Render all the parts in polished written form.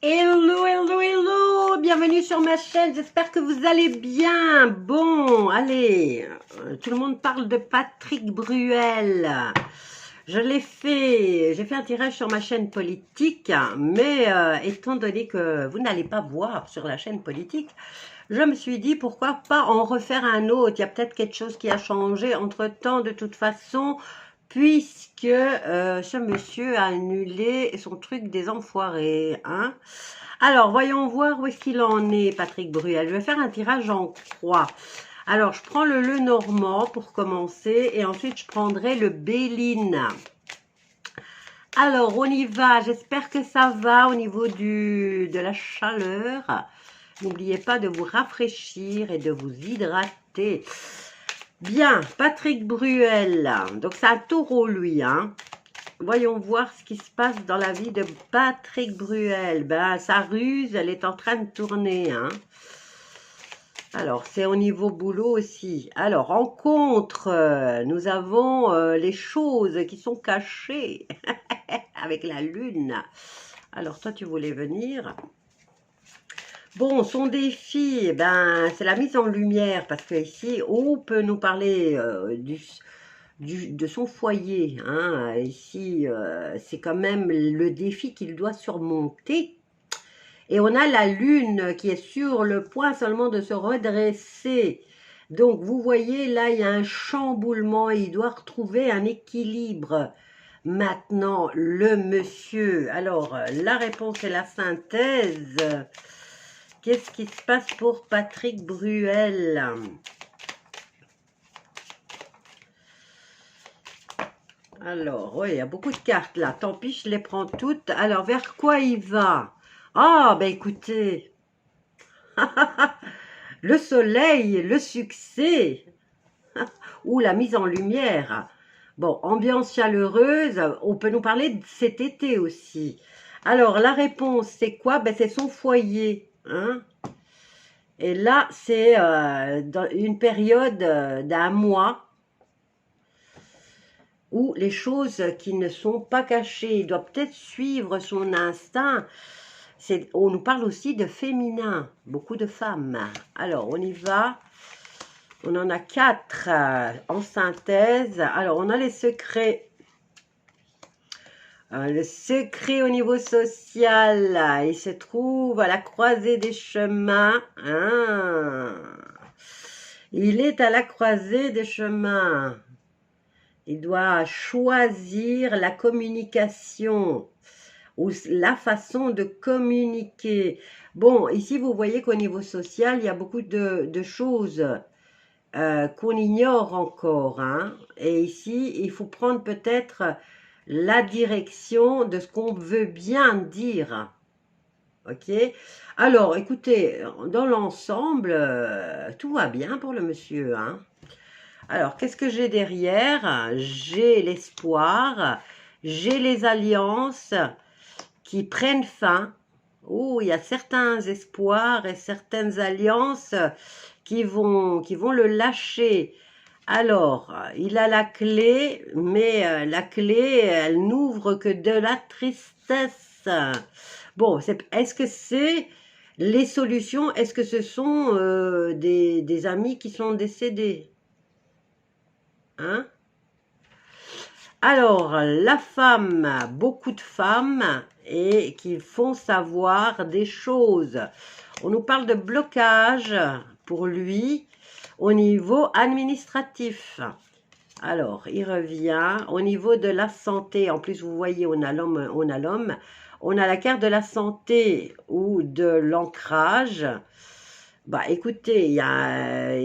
Hello, hello, hello, bienvenue sur ma chaîne, j'espère que vous allez bien. Bon, allez, tout le monde parle de Patrick Bruel. J'ai fait un tirage sur ma chaîne politique, mais étant donné que vous n'allez pas voir sur la chaîne politique, je me suis dit pourquoi pas en refaire un autre. Il y a peut-être quelque chose qui a changé entre-temps de toute façon, puisque ce monsieur a annulé son truc des enfoirés, hein. Alors, voyons voir où est-ce qu'il en est, Patrick Bruel. Je vais faire un tirage en croix. Alors, je prends le Lenormand pour commencer, et ensuite je prendrai le Béline. Alors, on y va. J'espère que ça va au niveau de la chaleur. N'oubliez pas de vous rafraîchir et de vous hydrater. Bien, Patrick Bruel. Donc, c'est un taureau, lui, hein. Voyons voir ce qui se passe dans la vie de Patrick Bruel. Ben, sa ruse, elle est en train de tourner, hein. Alors, c'est au niveau boulot aussi. Alors, rencontre, nous avons les choses qui sont cachées avec la lune. Alors, toi, tu voulais venir. Bon, son défi, eh ben, c'est la mise en lumière, parce que ici, on peut nous parler de son foyer, hein. Ici, c'est quand même le défi qu'il doit surmonter. Et on a la lune qui est sur le point seulement de se redresser. Donc, vous voyez, là, il y a un chamboulement. Il doit retrouver un équilibre. Maintenant, le monsieur. Alors, la réponse est la synthèse. Qu'est-ce qui se passe pour Patrick Bruel ? Alors, oui, il y a beaucoup de cartes là. Tant pis, je les prends toutes. Alors, vers quoi il va? Ah, ben écoutez. Le soleil, le succès. Ou la mise en lumière. Bon, ambiance chaleureuse. On peut nous parler de cet été aussi. Alors, la réponse, c'est quoi? Ben, c'est son foyer, hein. Et là, c'est dans une période d'un mois où les choses qui ne sont pas cachées, il doit peut-être suivre son instinct. On nous parle aussi de féminin, beaucoup de femmes. Alors, on y va. On en a 4 en synthèse. Alors, on a les secrets. Le secret au niveau social, il se trouve à la croisée des chemins. Hein. Il est à la croisée des chemins. Il doit choisir la communication ou la façon de communiquer. Bon, ici, vous voyez qu'au niveau social, il y a beaucoup de choses qu'on ignore encore, hein. Et ici, il faut prendre peut-être la direction de ce qu'on veut bien dire. Ok? Alors, écoutez, dans l'ensemble, tout va bien pour le monsieur, hein. Alors, qu'est-ce que j'ai derrière? J'ai l'espoir, j'ai les alliances qui prennent fin. Oh, il y a certains espoirs et certaines alliances qui vont le lâcher. Alors, il a la clé, mais la clé, elle n'ouvre que de la tristesse. Bon, est-ce que c'est les solutions? Est-ce que ce sont des amis qui sont décédés? Hein? Alors, la femme, beaucoup de femmes et qui font savoir des choses. On nous parle de blocage pour lui au niveau administratif. Alors, il revient au niveau de la santé. En plus, vous voyez, on a l'homme, on a la carte de la santé ou de l'ancrage. Bah, écoutez, il y a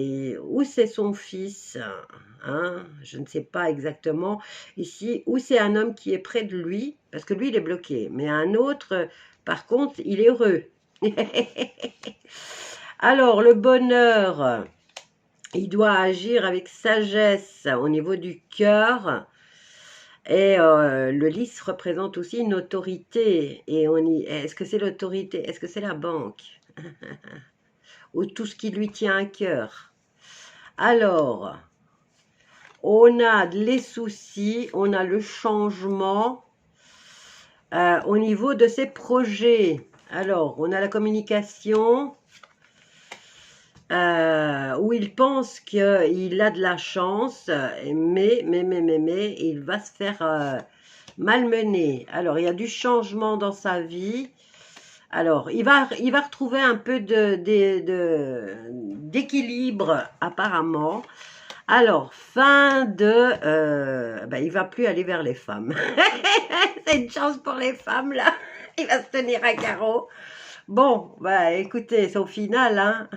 où c'est son fils, hein, je ne sais pas exactement. Ici, où c'est un homme qui est près de lui, parce que lui, il est bloqué. Mais un autre, par contre, il est heureux. Alors, le bonheur, il doit agir avec sagesse au niveau du cœur. Et le lys représente aussi une autorité. Et est-ce que c'est l'autorité? Est-ce que c'est la banque? Ou tout ce qui lui tient à cœur? Alors, on a les soucis, on a le changement au niveau de ses projets. Alors, on a la communication où il pense qu'il a de la chance, mais il va se faire malmener. Alors, il y a du changement dans sa vie. Alors, il va retrouver un peu d'équilibre, apparemment. Alors, fin de... il va plus aller vers les femmes. C'est une chance pour les femmes, là. Il va se tenir à carreau. Bon, bah écoutez, c'est au final, hein.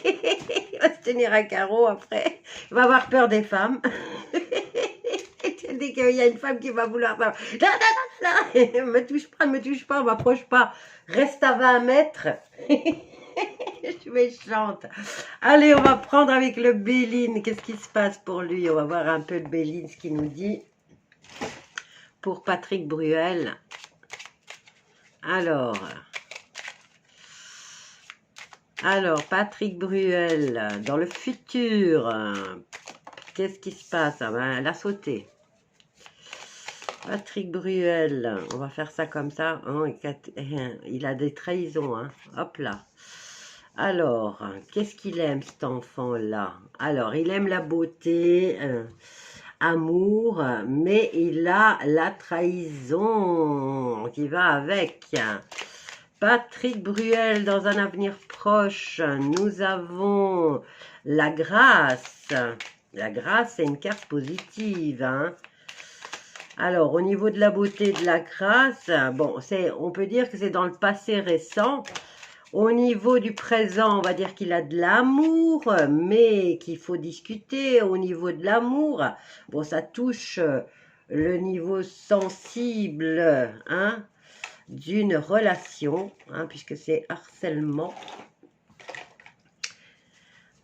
Il va se tenir à carreau après. Il va avoir peur des femmes. Dès qu'il y a une femme qui va vouloir... Non, non, non, non. Me touche pas, m'approche pas. Reste à 20 mètres. Je suis méchante. Allez, on va prendre avec le Béline. Qu'est-ce qui se passe pour lui? On va voir un peu le Béline, ce qu'il nous dit. Pour Patrick Bruel. Alors, Patrick Bruel, dans le futur, qu'est-ce qui se passe? Ah ben, elle a sauté. Patrick Bruel, on va faire ça comme ça. Oh, il a des trahisons, hein. Hop là. Alors, qu'est-ce qu'il aime, cet enfant-là? Alors, il aime la beauté, amour, mais il a la trahison qui va avec. Patrick Bruel, dans un avenir proche, nous avons la grâce. La grâce, c'est une carte positive, hein. Alors, au niveau de la beauté, de la grâce, bon, on peut dire que c'est dans le passé récent. Au niveau du présent, on va dire qu'il a de l'amour, mais qu'il faut discuter. Au niveau de l'amour, bon, ça touche le niveau sensible, hein, d'une relation, hein, puisque c'est harcèlement.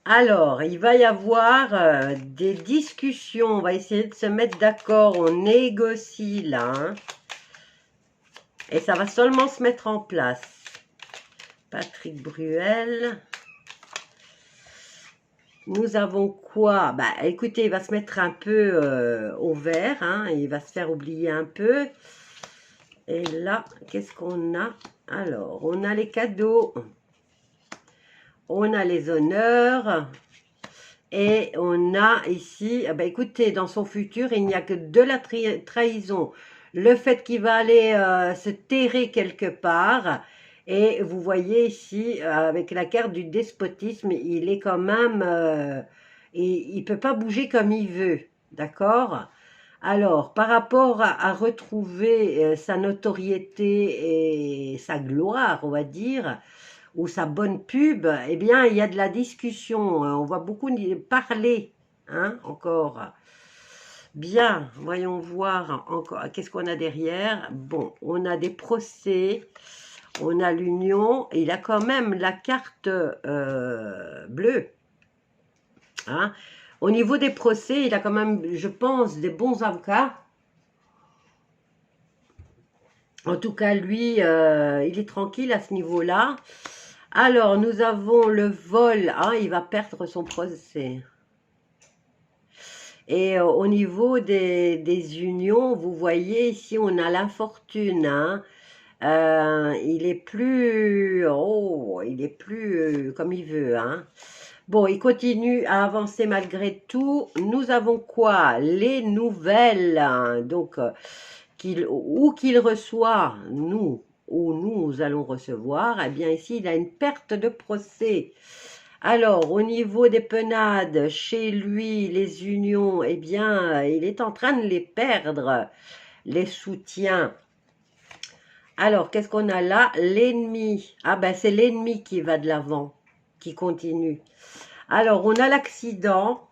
Alors, il va y avoir des discussions. On va essayer de se mettre d'accord. On négocie là, hein, et ça va seulement se mettre en place. Patrick Bruel. Nous avons quoi? Bah, écoutez, il va se mettre un peu au vert, hein, il va se faire oublier un peu. Et là, qu'est-ce qu'on a? Alors, on a les cadeaux. On a les honneurs. Et on a ici, bah, écoutez, dans son futur, il n'y a que de la trahison. Le fait qu'il va aller se terrer quelque part. Et vous voyez ici, avec la carte du despotisme, il est quand même... il ne peut pas bouger comme il veut. D'accord? Alors, par rapport à retrouver sa notoriété et sa gloire, on va dire, ou sa bonne pub, eh bien, il y a de la discussion. On va beaucoup parler, hein, encore. Bien, voyons voir encore. Qu'est-ce qu'on a derrière? Bon, on a des procès. On a l'union, et il a quand même la carte bleue. Hein? Au niveau des procès, il a quand même, je pense, des bons avocats. En tout cas, lui, il est tranquille à ce niveau-là. Alors, nous avons le vol. Hein, il va perdre son procès. Et au niveau des unions, vous voyez, ici, on a l'infortune, hein. Il est plus, comme il veut, hein. Bon, il continue à avancer malgré tout. Nous avons quoi? Les nouvelles, hein. Donc, qu'il reçoit, nous, ou nous allons recevoir. Eh bien, ici, il a une perte de procès. Alors, au niveau des penades, chez lui, les unions, eh bien, il est en train de les perdre, les soutiens. Alors, qu'est-ce qu'on a là? L'ennemi. Ah ben, c'est l'ennemi qui va de l'avant, qui continue. Alors, on a l'accident,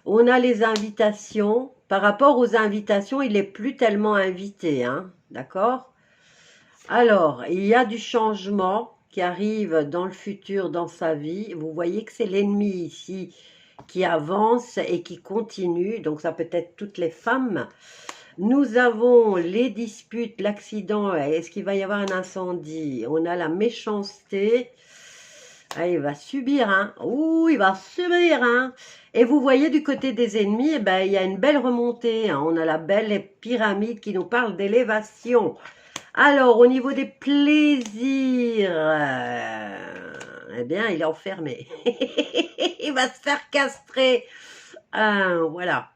on a les invitations. Par rapport aux invitations, il n'est plus tellement invité, hein, d'accord? Alors, il y a du changement qui arrive dans le futur, dans sa vie. Vous voyez que c'est l'ennemi ici qui avance et qui continue. Donc, ça peut être toutes les femmes. Nous avons les disputes, l'accident. Est-ce qu'il va y avoir un incendie? On a la méchanceté. Ah, il va subir, hein. Ouh, il va subir, hein. Et vous voyez du côté des ennemis, eh ben, il y a une belle remontée, hein. On a la belle pyramide qui nous parle d'élévation. Alors, au niveau des plaisirs, eh bien, il est enfermé. Il va se faire castrer. Voilà.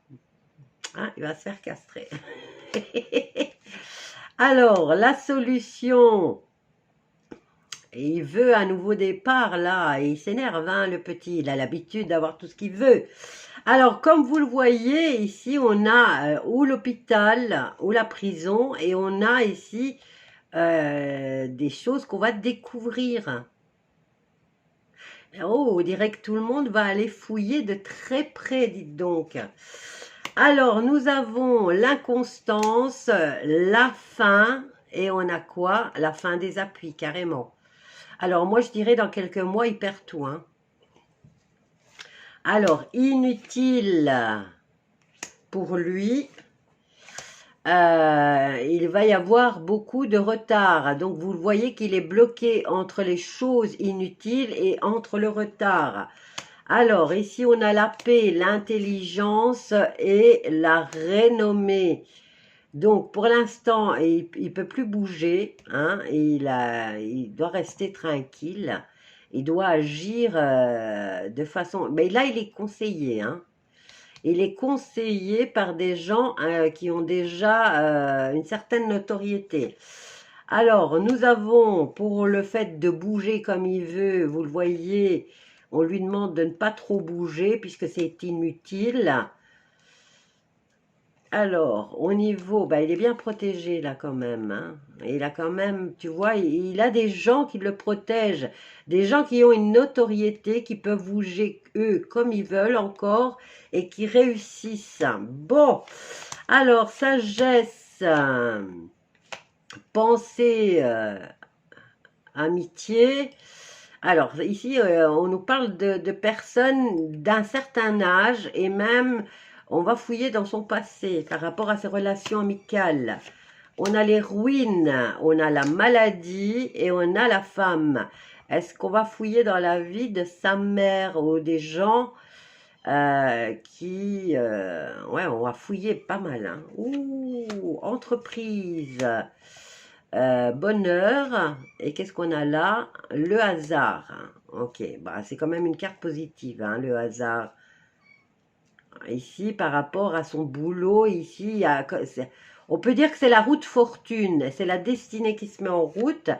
Hein, il va se faire castrer. Alors, la solution, il veut un nouveau départ, là, et il s'énerve, hein, le petit, il a l'habitude d'avoir tout ce qu'il veut. Alors, comme vous le voyez, ici, on a ou l'hôpital, ou la prison, et on a ici des choses qu'on va découvrir. Oh, on dirait que tout le monde va aller fouiller de très près, dites donc. Alors, nous avons l'inconstance, la faim, et on a quoi? La fin des appuis, carrément. Alors, moi, je dirais dans quelques mois, il perd tout. Hein. Alors, inutile pour lui. Il va y avoir beaucoup de retard. Donc, vous voyez qu'il est bloqué entre les choses inutiles et entre le retard. Alors, ici, on a la paix, l'intelligence et la renommée. Donc, pour l'instant, il ne peut plus bouger. Hein, il doit rester tranquille. Il doit agir de façon... Mais là, il est conseillé. Hein. Il est conseillé par des gens qui ont déjà une certaine notoriété. Alors, nous avons, pour le fait de bouger comme il veut, vous le voyez, on lui demande de ne pas trop bouger puisque c'est inutile. Alors, au niveau, bah, il est bien protégé là quand même. Hein. Il a quand même, tu vois, il a des gens qui le protègent. Des gens qui ont une notoriété, qui peuvent bouger eux comme ils veulent encore et qui réussissent. Bon, alors, sagesse, pensée, amitié. Alors, ici, on nous parle de personnes d'un certain âge et même, on va fouiller dans son passé par rapport à ses relations amicales. On a les ruines, on a la maladie et on a la femme. Est-ce qu'on va fouiller dans la vie de sa mère ou des gens ouais, on va fouiller pas mal. Hein. Ouh, entreprise. Bonheur, et qu'est-ce qu'on a là? Le hasard. Ok, bah, c'est quand même une carte positive, hein, le hasard. Ici, par rapport à son boulot, ici, on peut dire que c'est la route fortune, c'est la destinée qui se met en route.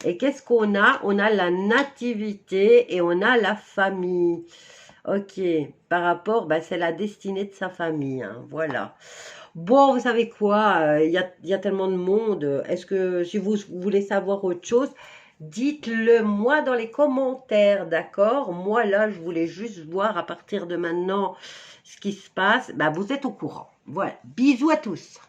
Et qu'est-ce qu'on a? On a la nativité et on a la famille. Ok, par rapport, bah, c'est la destinée de sa famille, hein, voilà. Bon, vous savez quoi, il y a tellement de monde. Est-ce que si vous voulez savoir autre chose, dites-le moi dans les commentaires, d'accord? Moi, là, je voulais juste voir à partir de maintenant ce qui se passe. Bah, vous êtes au courant. Voilà, bisous à tous.